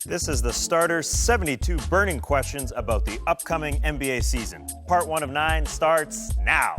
This is the Starters 72 burning questions about the upcoming NBA season. Part 1 of 9 starts now.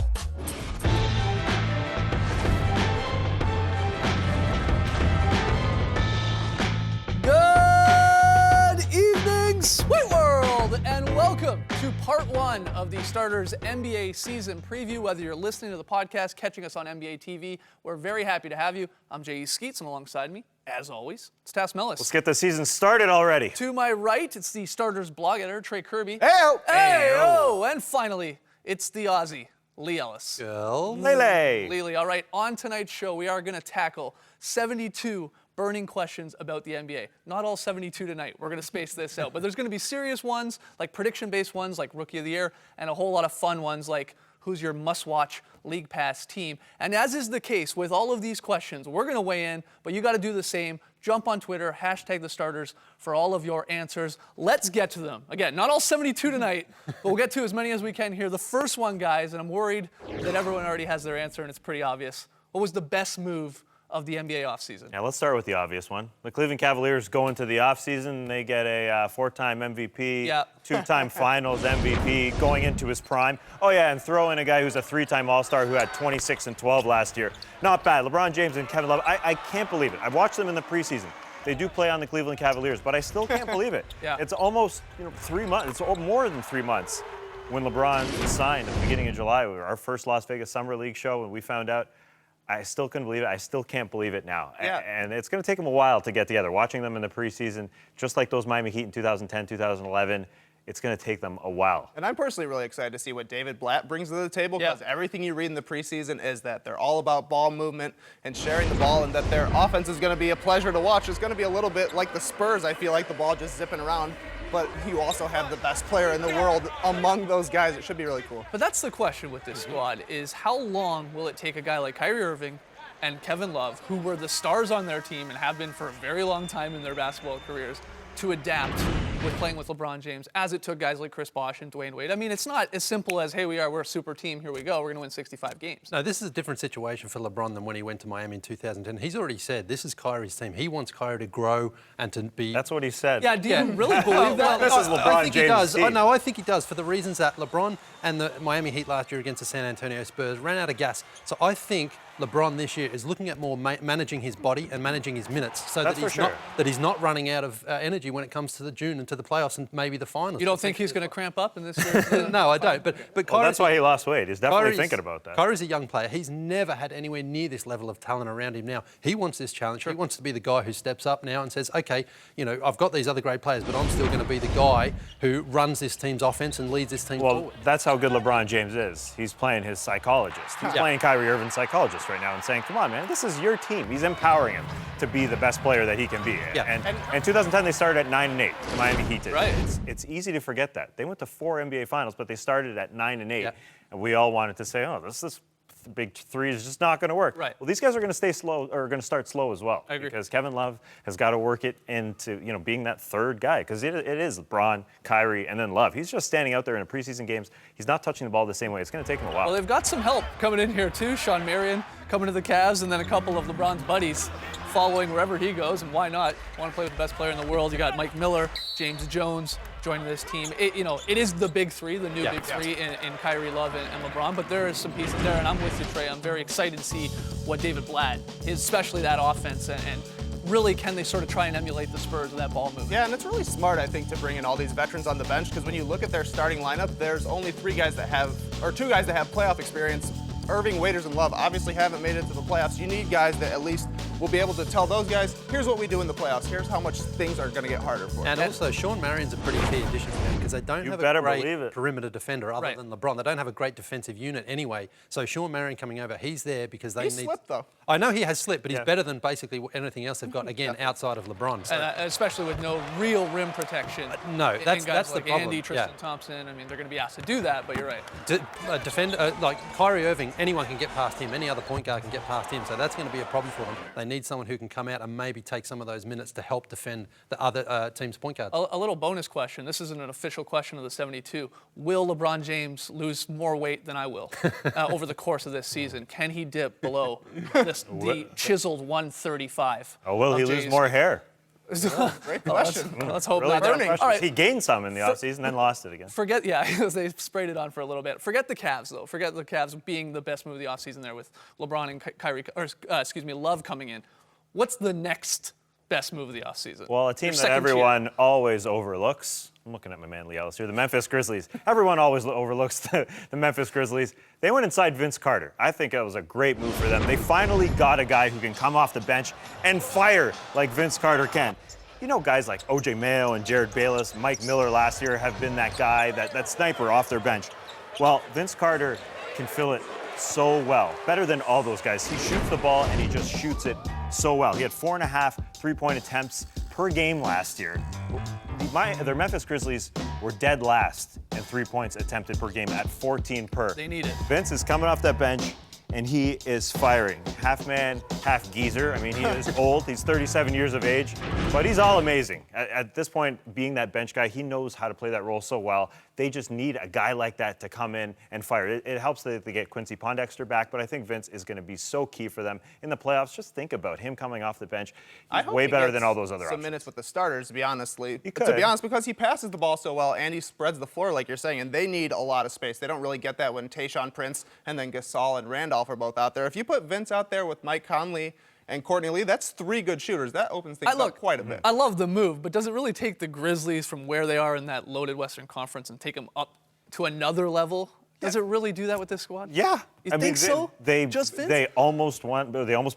Good evening, Sweet World, and welcome to part 1 of the Starters NBA season preview. Whether you're listening to the podcast, catching us on NBA TV, we're very happy to have you. I'm J.E. Skeets, and alongside me, as always, it's Tas Melis. Let's get the season started already. To my right, it's the Starters blog editor, Trey Kirby. Hey-o! Hey-o! And finally, it's the Aussie, Lee Ellis. Lele. Lele, all right, on tonight's show, we are going to tackle 72 burning questions about the NBA. Not all 72 tonight. We're going to space this out. But there's going to be serious ones, like prediction-based ones, like Rookie of the Year, and a whole lot of fun ones, like who's your must-watch League Pass team. And as is the case with all of these questions, we're going to weigh in, but you got to do the same. Jump on Twitter, hashtag the Starters for all of your answers. Let's get to them. Again, not all 72 tonight, but we'll get to as many as we can here. The first one, guys, and I'm worried that everyone already has their answer, and it's pretty obvious. What was the best move of the NBA offseason? Yeah, let's start with the obvious one. The Cleveland Cavaliers go into the offseason. They get a 4-time MVP, Yeah. 2-time Finals MVP, going into his prime. Oh, yeah, and throw in a guy who's a 3-time All-Star who had 26 and 12 last year. Not bad. LeBron James and Kevin Love, I can't believe it. I've watched them in the preseason. They do play on the Cleveland Cavaliers, but I still can't believe it. Yeah. It's almost 3 months. It's more than 3 months when LeBron signed at the beginning of July. We were our first Las Vegas Summer League show, and we found out. I still couldn't believe it. I still can't believe it now. Yeah. And it's going to take them a while to get together. Watching them in the preseason, just like those Miami Heat in 2010, 2011, it's going to take them a while. And I'm personally really excited to see what David Blatt brings to the table, because everything you read in the preseason is that they're all about ball movement and sharing the ball, and that their offense is going to be a pleasure to watch. It's going to be a little bit like the Spurs. I feel like the ball just zipping around, but you also have the best player in the world among those guys. It should be really cool. But that's the question with this squad, is how long will it take a guy like Kyrie Irving and Kevin Love, who were the stars on their team and have been for a very long time in their basketball careers, to adapt with playing with LeBron James, as it took guys like Chris Bosh and Dwayne Wade. I mean, it's not as simple as, hey, we're a super team, here we go, we're going to win 65 games. No, this is a different situation for LeBron than when he went to Miami in 2010. He's already said this is Kyrie's team. He wants Kyrie to grow and to be... That's what he said. Yeah, do you really believe that? This is LeBron I think he James' does. team. No, I think he does, for the reasons that LeBron and the Miami Heat last year against the San Antonio Spurs ran out of gas. So I think LeBron this year is looking at more managing his body and managing his minutes, so that he's not running out of energy when it comes to the June and to the playoffs and maybe the finals. You don't think he's going to cramp up in this year? No, I don't. But Well, that's why he lost weight. He's definitely thinking about that. Kyrie's a young player. He's never had anywhere near this level of talent around him now. He wants this challenge. He wants to be the guy who steps up now and says, okay, I've got these other great players, but I'm still going to be the guy who runs this team's offense and leads this team forward. That's how good LeBron James is. He's playing his psychologist. He's playing Kyrie Irving's psychologist right now and saying, come on, man, this is your team. He's empowering him to be the best player that he can be. Yeah. And in 2010, they started at 9-8. The Miami Heat did. Right. It's easy to forget that. They went to 4 NBA Finals, but they started at 9-8. Yeah. And we all wanted to say, oh, this big three is just not going to work. Right. Well, these guys are going to stay slow, or going to start slow as well. I agree. Because Kevin Love has got to work it into, being that third guy. Because it is LeBron, Kyrie, and then Love. He's just standing out there in the preseason games. He's not touching the ball the same way. It's going to take him a while. Well, they've got some help coming in here, too. Sean Marion coming to the Cavs, and then a couple of LeBron's buddies following wherever he goes, and why not? Want to play with the best player in the world. You got Mike Miller, James Jones joining this team. It is the big three, the new big three in Kyrie, Love, and LeBron, but there is some pieces there, and I'm with you, Trey. I'm very excited to see what David Blatt is, especially that offense, and really can they sort of try and emulate the Spurs with that ball movement. Yeah, and it's really smart, I think, to bring in all these veterans on the bench, because when you look at their starting lineup, there's only two guys that have playoff experience. Irving, Waiters, and Love obviously haven't made it to the playoffs. You need guys that at least will be able to tell those guys, here's what we do in the playoffs. Here's how much things are going to get harder for us. And also, Sean Marion's a pretty key addition to them, because they don't have a great perimeter defender other than LeBron. They don't have a great defensive unit anyway. So Sean Marion coming over, he's there because they need... He's slipped, though. I know he has slipped, but he's better than basically anything else they've got, again, outside of LeBron. So. And especially with no real rim protection. No, that's guys the like problem. Andy, Tristan Thompson. I mean, they're going to be asked to do that, but you're right. A defender like Kyrie Irving, anyone can get past him. Any other point guard can get past him. So that's going to be a problem for them. They need someone who can come out and maybe take some of those minutes to help defend the other team's point guards. A little bonus question. This isn't an official question of the 72. Will LeBron James lose more weight than I will over the course of this season? Can he dip below the chiseled 135? Oh, will he lose more hair? Great question. Let's hope Really not. tough Burning. questions. All right. He gained some in the offseason, then lost it again. Forget, they sprayed it on for a little bit. Forget the Cavs, though. Forget the Cavs being the best move of the offseason there with LeBron and Kyrie, Love coming in. What's the next best move of the offseason? Well, a team Your that second everyone always overlooks. I'm looking at my man Lee Ellis here. The Memphis Grizzlies. Everyone always overlooks the Memphis Grizzlies. They went inside Vince Carter. I think it was a great move for them. They finally got a guy who can come off the bench and fire like Vince Carter can. You know, guys like O.J. Mayo and Jared Bayless, Mike Miller last year have been that guy, that sniper off their bench. Well, Vince Carter can fill it so well, better than all those guys. He shoots the ball and he just shoots it so well. He had 4.5 3-point attempts per game last year. Their Memphis Grizzlies were dead last in 3 points attempted per game at 14 per. They need it. Vince is coming off that bench and he is firing. Half man, half geezer. I mean, he is old. He's 37 years of age, but he's all amazing. At this point, being that bench guy, he knows how to play that role so well. They just need a guy like that to come in and fire. It helps that they get Quincy Pondexter back, but I think Vince is going to be so key for them in the playoffs. Just think about him coming off the bench. He's way better than all those other some options. minutes with the starters, to be honest, because he passes the ball so well and he spreads the floor, like you're saying, and they need a lot of space. They don't really get that when Tayshaun Prince and then Gasol and Randolph are both out there. If you put Vince out there with Mike Conley and Courtney Lee, that's 3 good shooters. That opens things up quite a bit. I love the move, but does it really take the Grizzlies from where they are in that loaded Western Conference and take them up to another level? Does it really do that with this squad? Yeah. You think so? Just Vince? They almost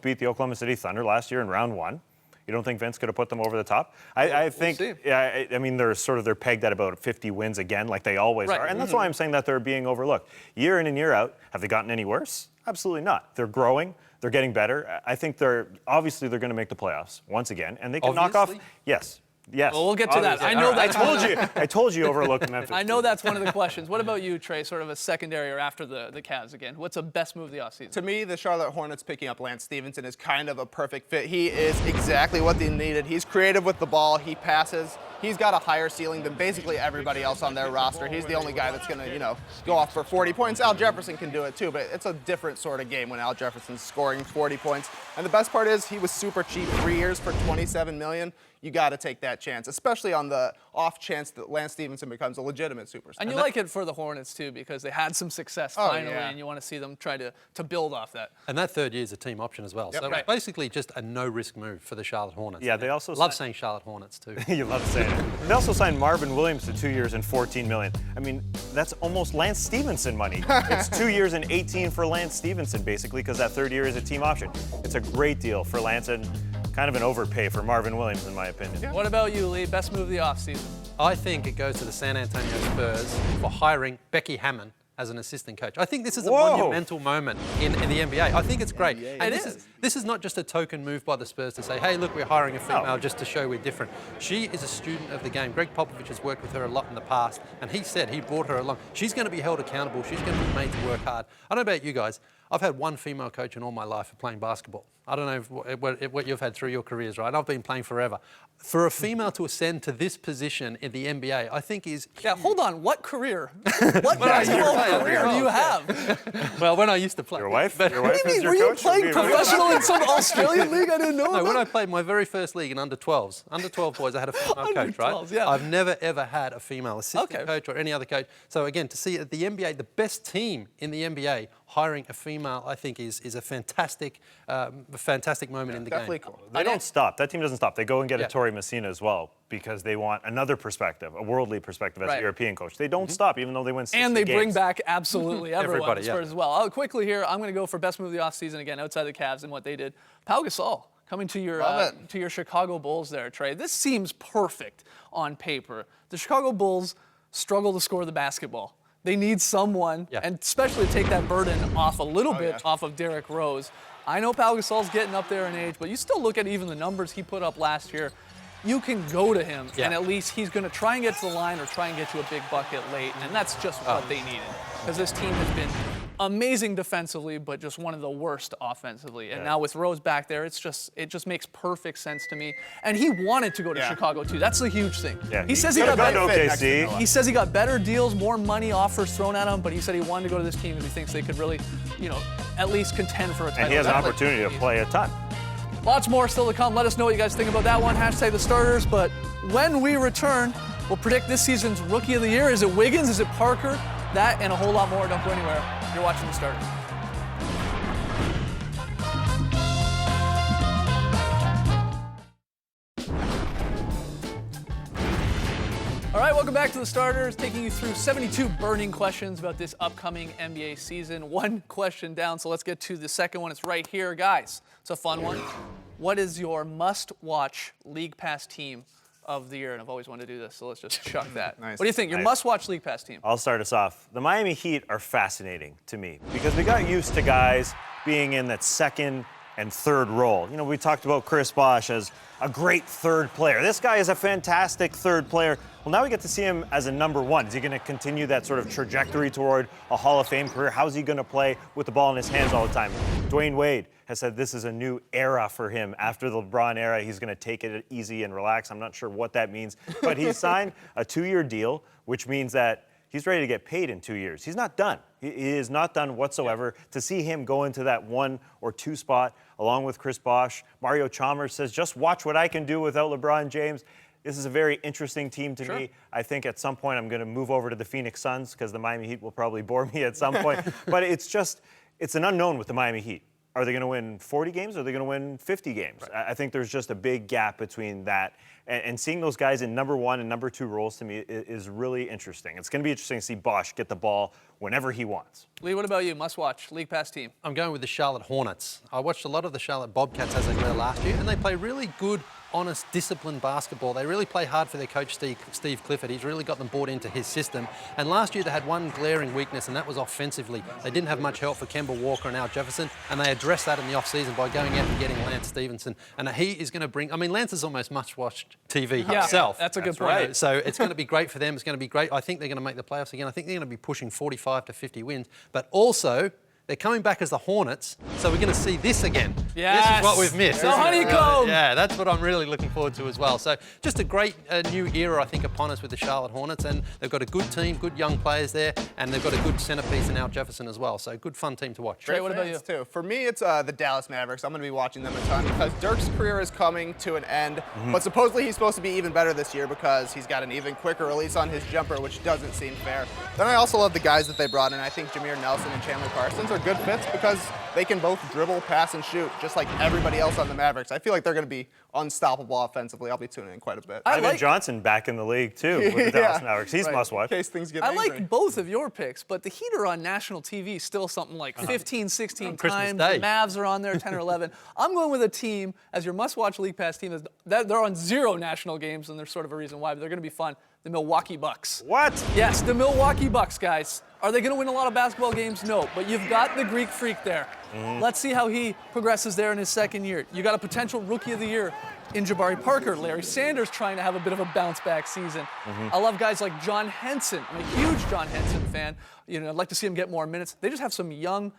beat the Oklahoma City Thunder last year in round 1. You don't think Vince could have put them over the top? I think, see. yeah, I mean, they're pegged at about 50 wins again, like they always are. And that's why I'm saying that they're being overlooked. Year in and year out, have they gotten any worse? Absolutely not. They're growing. They're getting better. I think they're going to make the playoffs once again. And they can knock off, yes. Well, we'll get to that. I know right. that. I told you overlooked Memphis. I know that's one of the questions. What about you, Trey, sort of a secondary or after the Cavs again? What's the best move of the offseason? To me, the Charlotte Hornets picking up Lance Stevenson is kind of a perfect fit. He is exactly what they needed. He's creative with the ball. He passes. He's got a higher ceiling than basically everybody else on their roster. He's the only guy that's going to, go off for 40 points. Al Jefferson can do it too, but it's a different sort of game when Al Jefferson's scoring 40 points. And the best part is he was super cheap, 3 years for $27 million. You got to take that chance, especially on the off chance that Lance Stevenson becomes a legitimate superstar. And you like it for the Hornets too because they had some success finally, and you want to see them try to build off that. And that third year is a team option as well. Yep. So it's basically just a no-risk move for the Charlotte Hornets. Yeah, they also love saying Charlotte Hornets too. You love saying it. They also signed Marvin Williams to 2 years and $14 million. I mean, that's almost Lance Stevenson money. It's 2 years and 18 for Lance Stevenson, basically, because that third year is a team option. It's a great deal for Lance and kind of an overpay for Marvin Williams, in my opinion. Yeah. What about you, Lee? Best move of the offseason? I think it goes to the San Antonio Spurs for hiring Becky Hammon as an assistant coach. I think this is a monumental moment in the NBA. I think it's great. And this is not just a token move by the Spurs to say, hey, look, we're hiring a female just to show we're different. She is a student of the game. Greg Popovich has worked with her a lot in the past, and he said he brought her along. She's going to be held accountable. She's going to be made to work hard. I don't know about you guys. I've had one female coach in all my life for playing basketball. I don't know what you've had through your careers, right? I've been playing forever. For a female to ascend to this position in the NBA, I think is huge. Yeah, hold on. What career? What basketball career do you have? Well, when I used to play. Your wife? What do you mean? Were you playing professional in some Australian league I didn't know about? No, when I played my very first league in under-12s, under-12 boys, I had a female coach, right? Yeah. I've never, ever had a female assistant coach or any other coach. So again, to see at the NBA, the best team in the NBA, hiring a female, I think is a fantastic moment in the definitely game. Cool. They don't stop. That team doesn't stop. They go and get a Tori Messina as well because they want another perspective, a worldly perspective as a European coach. They don't stop even though they win 60 And they games. bring back absolutely everyone Everybody, Spurs as well. Quickly here, I'm going to go for best move of the offseason again outside the Cavs and what they did. Pau Gasol coming to your Chicago Bulls there, Trey. This seems perfect on paper. The Chicago Bulls struggle to score the basketball. They need someone, and especially take that burden off a little bit off of Derrick Rose. I know Pau Gasol's getting up there in age, but you still look at even the numbers he put up last year. You can go to him, and at least he's going to try and get to the line or try and get you a big bucket late, and that's just what they needed. Because this team has been amazing defensively, but just one of the worst offensively. And now with Rose back there, it just makes perfect sense to me. And he wanted to go to Chicago too. That's the huge thing. Yeah, he says he got better. OKC. He says he got better deals, more money offers thrown at him, but he said he wanted to go to this team because he thinks they could really, at least contend for a title. And he has an opportunity to play a ton. Lots more still to come. Let us know what you guys think about that one. Hashtag the starters. But when we return, we'll predict this season's Rookie of the Year. Is it Wiggins? Is it Parker? That and a whole lot more. Don't go anywhere. You're watching the starters. All right, welcome back to the starters, taking you through 72 burning questions about this upcoming NBA season. One question down, so let's get to the second one. It's right here, guys. It's a fun one. What is your must-watch League Pass team of the year? And I've always wanted to do this, so let's just chuck that. Nice. What do you think? Your must-watch League Pass team? I'll start us off. The Miami Heat are fascinating to me because we got used to guys being in that second and third role. You know, we talked about Chris Bosh as a great third player. This guy is a fantastic third player. Well, now we get to see him as a number one. Is he going to continue that sort of trajectory toward a Hall of Fame career? How's he going to play with the ball in his hands all the time? Dwayne Wade has said this is a new era for him. After the LeBron era, he's going to take it easy and relax. I'm not sure what that means, but he signed a 2-year deal, which means that he's ready to get paid in 2 years. He's not done. He is not done whatsoever. To see him go into that 1 or 2 spot along with Chris Bosh, Mario Chalmers says, just watch what I can do without LeBron James. This is a very interesting team to me. I think at some point I'm going to move over to the Phoenix Suns because the Miami Heat will probably bore me at some point. But it's an unknown with the Miami Heat. Are they going to win 40 games or are they going to win 50 games? Right. I think there's just a big gap between that. And seeing those guys in number 1 and number 2 roles to me is really interesting. It's going to be interesting to see Bosh get the ball whenever he wants. Lee, what about you? Must watch League Pass team. I'm going with the Charlotte Hornets. I watched a lot of the Charlotte Bobcats as they were last year, and they play really good, honest, disciplined basketball. They really play hard for their coach, Steve Clifford. He's really got them bought into his system. And last year they had one glaring weakness, and that was offensively. They didn't have much help for Kemba Walker and Al Jefferson, and they addressed that in the offseason by going out and getting Lance Stevenson. And he is going to bring, I mean, Lance is almost must-watch TV himself. That's a good point. Right. So it's going to be great for them. It's going to be great. I think they're going to make the playoffs again. I think they're going to be pushing 45 to 50 wins. But also, they're coming back as the Hornets, so we're going to see this again. Yes. This is what we've missed. The honeycomb. Yeah, that's what I'm really looking forward to as well. So just a great new era, I think, upon us with the Charlotte Hornets, and they've got a good team, good young players there, and they've got a good centerpiece in Al Jefferson as well. So good, fun team to watch. Trey, what about you? Too. For me, it's the Dallas Mavericks. I'm going to be watching them a ton because Dirk's career is coming to an end, but supposedly he's supposed to be even better this year because he's got an even quicker release on his jumper, which doesn't seem fair. Then I also love the guys that they brought in. I think Jameer Nelson and Chandler Parsons are good fits because they can both dribble, pass, and shoot, just like everybody else on the Mavericks. I feel like they're going to be unstoppable offensively. I'll be tuning in quite a bit. Ivan Johnson back in the league, too, with the Dallas Mavericks. He's must-watch. In case things get I angry. like both of your picks, but the Heat are on national TV still something like 15, 16 Christmas times. Day. The Mavs are on there 10 or 11. I'm going with a team, as your must-watch League Pass team, they're on 0 national games, and there's sort of a reason why, but they're going to be fun. The Milwaukee Bucks. What? Yes, the Milwaukee Bucks, guys. Are they going to win a lot of basketball games? No, but you've got the Greek Freak there. Let's see how he progresses there in his second year. You got a potential Rookie of the Year in Jabari Parker. Larry Sanders trying to have a bit of a bounce-back season. I love guys like John Henson. I'm a huge John Henson fan. You know, I'd like to see him get more minutes. They just have some young,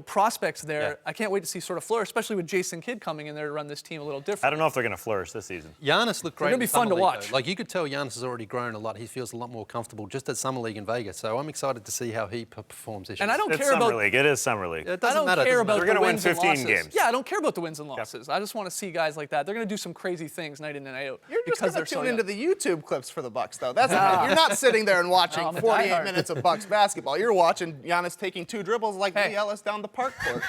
prospects there. Yeah. I can't wait to see sort of flourish, especially with Jason Kidd coming in there to run this team a little different. I don't know if they're going to flourish this season. Giannis looked great. They're gonna be in fun Summer to League, watch. though. Like, you could tell Giannis has already grown a lot. He feels a lot more comfortable just at Summer League in Vegas. So I'm excited to see how he performs this year. And I don't It's care Summer about League. It is Summer League. It I doesn't don't matter. care It doesn't about matter. We're the gonna win wins and 15 losses. games. Yeah, I don't care about the wins and losses. I just want to see guys like that. They're going to do some crazy things night in and night out. You're just because going they're to so tune young. into the YouTube clips for the Bucks, though. That's you're not sitting there and watching I'm a 48 diehard. minutes of Bucks basketball. You're watching Giannis taking 2 dribbles like Hey. Lee Ellis down the park court.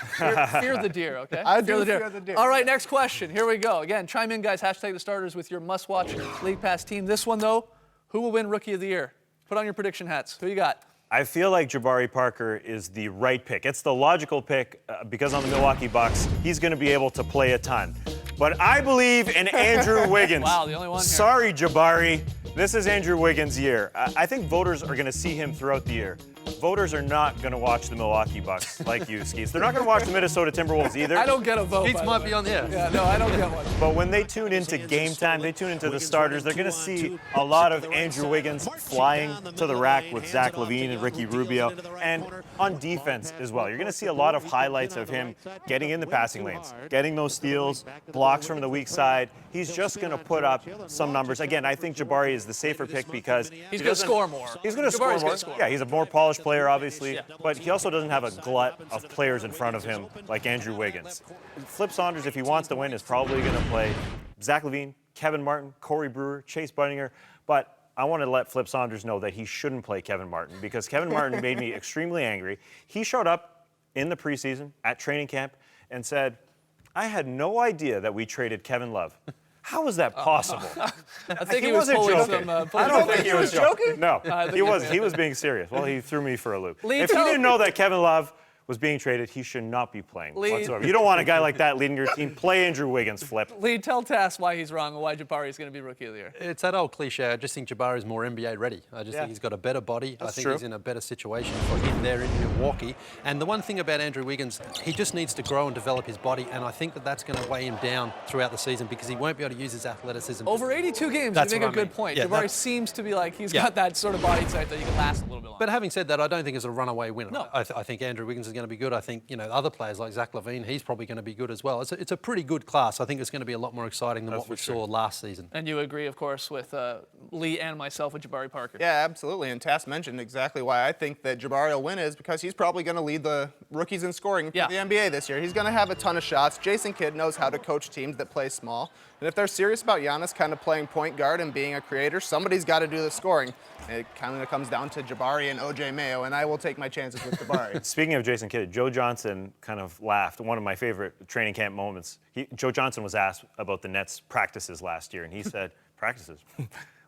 Fear the deer, okay? I do fear the deer. All right, next question. Here we go. Again, chime in, guys. Hashtag the starters with your must-watch League Pass team. This one, though, who will win Rookie of the Year? Put on your prediction hats. Who you got? I feel like Jabari Parker is the right pick. It's the logical pick because on the Milwaukee Bucks, he's going to be able to play a ton. But I believe in Andrew Wiggins. Wow, the only one here. Sorry, Jabari. This is Andrew Wiggins' year. I think voters are going to see him throughout the year. Voters are not going to watch the Milwaukee Bucks like you, Skeets. They're not going to watch the Minnesota Timberwolves either. I don't get a vote. Keats by the might way. be on there. Yeah, no, I don't get one. But when they tune into game time, they tune into the starters, they're going to see a lot of Andrew Wiggins flying to the rack with Zach LaVine and Ricky Rubio, and on defense as well. You're going to see a lot of highlights of him getting in the passing lanes, getting those steals, blocks from the weak side. He's just going to put up some numbers. Again, I think Jabari is the safer pick because He's going to score more. He's going to score Jabari's more. gonna score. Yeah, he's a more polished player, obviously, but he also doesn't have a glut of players in front of him like Andrew Wiggins. Flip Saunders, if he wants to win, is probably going to play Zach LaVine, Kevin Martin, Corey Brewer, Chase Budinger, but I want to let Flip Saunders know that he shouldn't play Kevin Martin because Kevin Martin made me extremely angry. He showed up in the preseason at training camp and said, I had no idea that we traded Kevin Love. How was that possible? I think he wasn't was pulling joking. some. I don't think he was joking. No, think he was being serious. Well, he threw me for a loop. Lee, If he tell- didn't know that Kevin Love was being traded, he should not be playing Lee- whatsoever. You don't want a guy like that leading your team. Play Andrew Wiggins, Flip. Lee, tell Tass why he's wrong and why Jabari is going to be Rookie of the Year. It's that old cliche. I just think Jabari is more NBA ready. I just Yeah. think he's got a better body. That's I think true. he's in a better situation for him there in Milwaukee. And the one thing about Andrew Wiggins, he just needs to grow and develop his body. And I think that that's going to weigh him down throughout the season because he won't be able to use his athleticism. Over 82 games, That's you make a what I good mean. point. Yeah, Jabari that- seems to be like he's Yeah. got that sort of body type that you can last a little bit longer. But having said that, I don't think it's a runaway winner. No. I think Andrew Wiggins is going to be good. I think, other players like Zach LaVine, he's probably going to be good as well. It's a pretty good class. I think it's going to be a lot more exciting than what we saw last season. And you agree, of course, with Lee and myself with Jabari Parker. Yeah, absolutely. And Tass mentioned exactly why I think that Jabari will win is because he's probably going to lead the rookies in scoring for Yeah. the NBA this year. He's going to have a ton of shots. Jason Kidd knows how to coach teams that play small. And if they're serious about Giannis kind of playing point guard and being a creator, somebody's got to do the scoring. It kind of comes down to Jabari and OJ Mayo, and I will take my chances with Jabari. Speaking of Jason Kidd, Joe Johnson kind of laughed. One of my favorite training camp moments. Joe Johnson was asked about the Nets' practices last year, and he said, practices?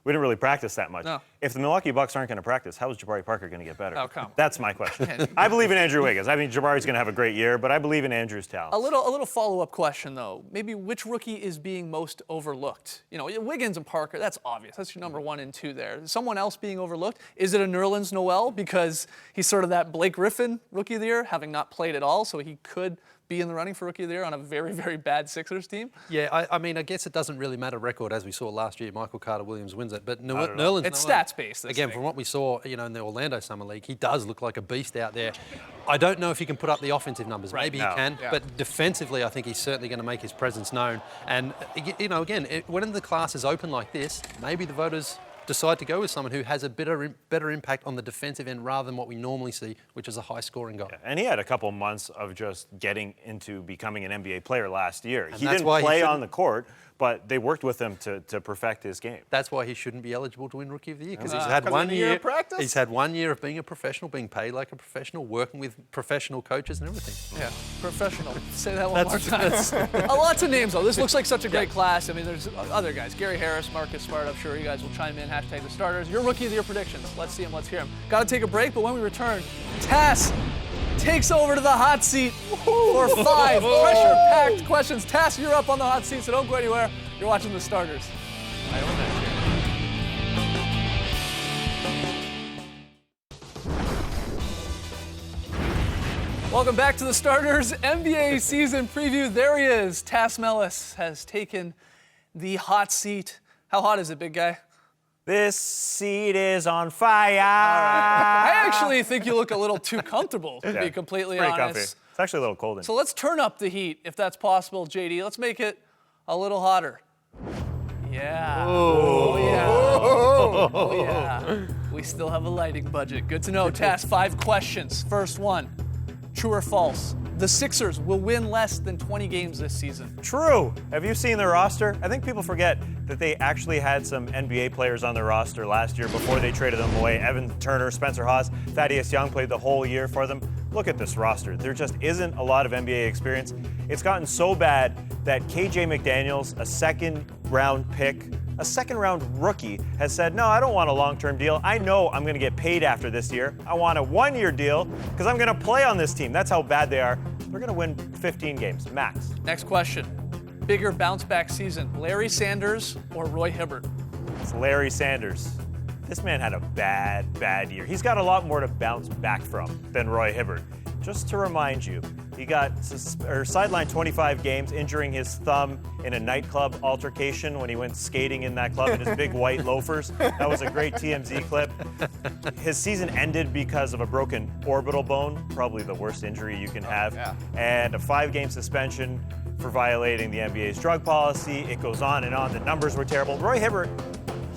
We didn't really practice that much. No. If the Milwaukee Bucks aren't going to practice, how is Jabari Parker going to get better? Oh, come on. That's my question. I believe in Andrew Wiggins. I mean, Jabari's going to have a great year, but I believe in Andrew's talent. A little follow-up question, though. Maybe which rookie is being most overlooked? Wiggins and Parker, that's obvious. That's your number 1 and 2 there. Is someone else being overlooked? Is it a Nerlens Noel because he's sort of that Blake Griffin Rookie of the Year, having not played at all, so he could be in the running for Rookie of the Year on a very, very bad Sixers team? Yeah, I mean, I guess it doesn't really matter record as we saw last year. Michael Carter-Williams wins it, but Nerlens It's Noel, stats-based, this Again, thing. from what we saw, in the Orlando Summer League, he does look like a beast out there. I don't know if he can put up the offensive numbers. Maybe No. he can, Yeah. but defensively, I think he's certainly going to make his presence known. And again, when the class is open like this, maybe the voters decide to go with someone who has a better impact on the defensive end rather than what we normally see, which is a high-scoring guy. And he had a couple months of just getting into becoming an NBA player last year. He that's didn't why he play shouldn't- on the court, but they worked with him to perfect his game. That's why he shouldn't be eligible to win Rookie of the Year because he's 'Cause had of one the year year. of practice? He's had 1 year of being a professional, being paid like a professional, working with professional coaches and everything. Yeah, professional. Say that one more time. A lot of names, though. This looks like such a great class. I mean, there's other guys. Gary Harris, Marcus Smart. I'm sure you guys will chime in. Hashtag the starters. Your Rookie of the Year predictions. Let's see them. Let's hear them. Got to take a break, but when we return, Tass takes over to the hot seat for 5 pressure-packed questions. Tass, you're up on the hot seat, so don't go anywhere. You're watching the starters. I own that chair. Welcome back to the starters NBA season preview. There he is. Tass Mellis has taken the hot seat. How hot is it, big guy? This seat is on fire. I actually think you look a little too comfortable, to Yeah, be completely pretty honest. comfy. It's actually a little cold in So let's turn up the heat, if that's possible, JD. Let's make it a little hotter. Yeah. Oh, yeah. Oh, yeah. We still have a lighting budget. Good to know. Task 5 questions. First one, true or false? The Sixers will win less than 20 games this season. True. Have you seen their roster? I think people forget that they actually had some NBA players on their roster last year before they traded them away. Evan Turner, Spencer Hawes, Thaddeus Young played the whole year for them. Look at this roster. There just isn't a lot of NBA experience. It's gotten so bad that KJ McDaniels, a second-round pick, a second-round rookie, has said, no, I don't want a long-term deal. I know I'm going to get paid after this year. I want a one-year deal because I'm going to play on this team. That's how bad they are. They're going to win 15 games, max. Next question. Bigger bounce-back season, Larry Sanders or Roy Hibbert? It's Larry Sanders. This man had a bad year. He's got a lot more to bounce back from than Roy Hibbert. Just to remind you, he got sidelined 25 games, injuring his thumb in a nightclub altercation when he went skating in that club in his big white loafers. That was a great TMZ clip. His season ended because of a broken orbital bone, probably the worst injury you can have, and a 5-game suspension for violating the NBA's drug policy. It goes on and on. The numbers were terrible. Roy Hibbert,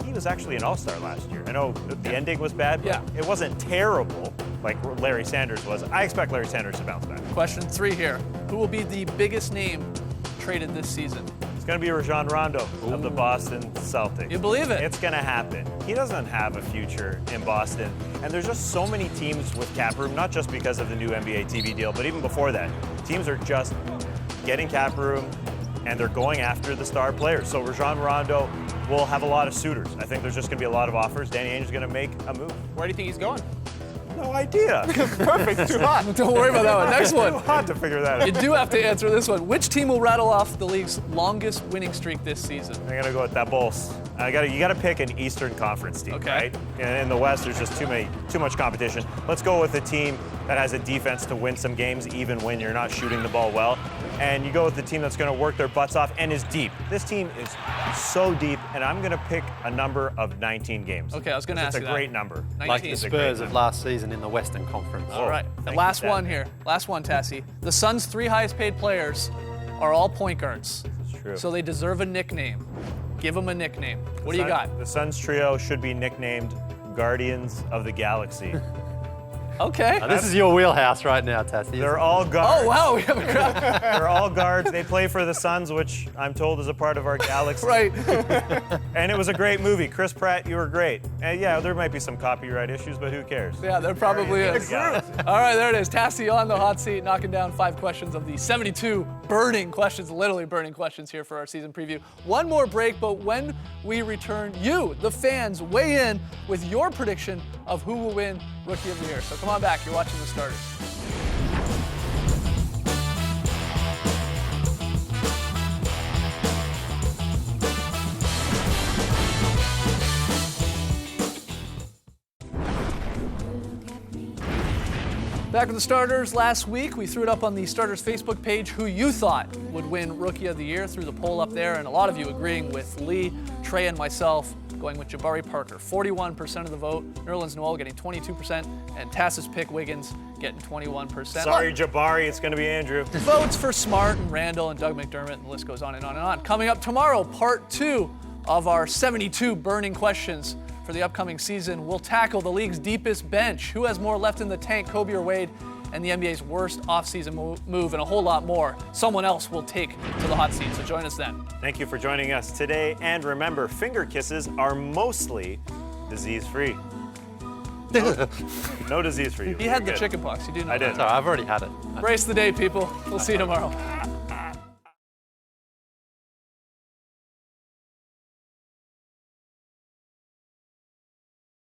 he he was actually an all-star last year. I know the ending was bad, but Yeah. it wasn't terrible like Larry Sanders was. I expect Larry Sanders to bounce back. Question 3 here. Who will be the biggest name traded this season? It's going to be Rajon Rondo of the Boston Celtics. You believe it? It's going to happen. He doesn't have a future in Boston. And there's just so many teams with cap room, not just because of the new NBA TV deal, but even before that. Teams are just getting cap room, and they're going after the star players. So Rajon Rondo will have a lot of suitors. I think there's just going to be a lot of offers. Danny Ainge is going to make a move. Where do you think he's going? No idea. Perfect. Too hot. Don't worry about that one. Next Too one. hot to figure that out. You do have to answer this one. Which team will rattle off the league's longest winning streak this season? I'm gonna go with that Bulls. You gotta pick an Eastern Conference team, Okay. right? And in the West, there's just too much competition. Let's go with a team that has a defense to win some games, even when you're not shooting the ball well. And you go with the team that's gonna work their butts off and is deep. This team is so deep, and I'm gonna pick a number of 19 games. Okay, I was gonna ask It's you a that. great number. 19. Like the It's a great Spurs of number. last season in the Western Conference. All right. And Thank last you, one Dad. here. Last one, Tassie. The Suns' 3 highest paid players are all point guards. It's true. So they deserve a nickname. Give them a nickname. What do you got? The Suns trio should be nicknamed Guardians of the Galaxy. Okay. This is your wheelhouse right now, Tassie. They're all guards. Oh, wow. We have a crowd. They're all guards. They play for the Suns, which I'm told is a part of our galaxy. Right. And it was a great movie. Chris Pratt, you were great. And yeah, there might be some copyright issues, but who cares? Yeah, there probably Guardians is. of the Galaxy. All right, there it is. Tassie on the hot seat, knocking down 5 questions of the 72 burning questions, literally burning questions here for our season preview. One more break, but when we return, you, the fans, weigh in with your prediction of who will win Rookie of the Year. So come on back. You're watching The Starters. Back with the Starters. Last week, we threw it up on the Starters Facebook page who you thought would win Rookie of the Year through the poll up there, and a lot of you agreeing with Lee, Trey, and myself, going with Jabari Parker. 41% of the vote, Nerlens Noel getting 22%, and Tass's pick Wiggins getting 21%. Sorry, Jabari, it's going to be Andrew. Votes for Smart and Randall and Doug McDermott, and the list goes on and on and on. Coming up tomorrow, part 2 of our 72 burning questions for the upcoming season. We'll tackle the league's deepest bench, who has more left in the tank, Kobe or Wade, and the NBA's worst offseason move, and a whole lot more. Someone else will take to the hot seat, so join us then. Thank you for joining us today. And remember, finger kisses are mostly disease-free. No disease for you. He had You're the good. chicken pox, you do know I that. did. Sorry, I've already had it. Brace the day, people. We'll see you tomorrow.